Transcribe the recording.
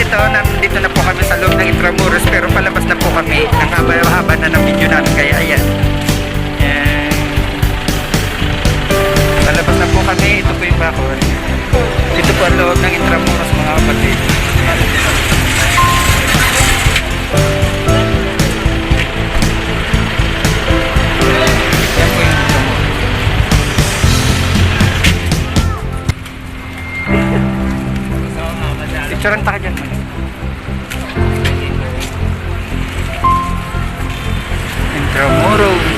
ito, nandito na po kami sa loob ng Intramuros, pero palabas na po kami. Ang haba-haba na ng video namin, kaya ayan. Ayan. Palabas na po kami. Ito po yung bakod. Ito po ang loob ng Intramuros, mga kapatid. Ayan po yung Intramuros. Picturean tayo dyan. Intramuros.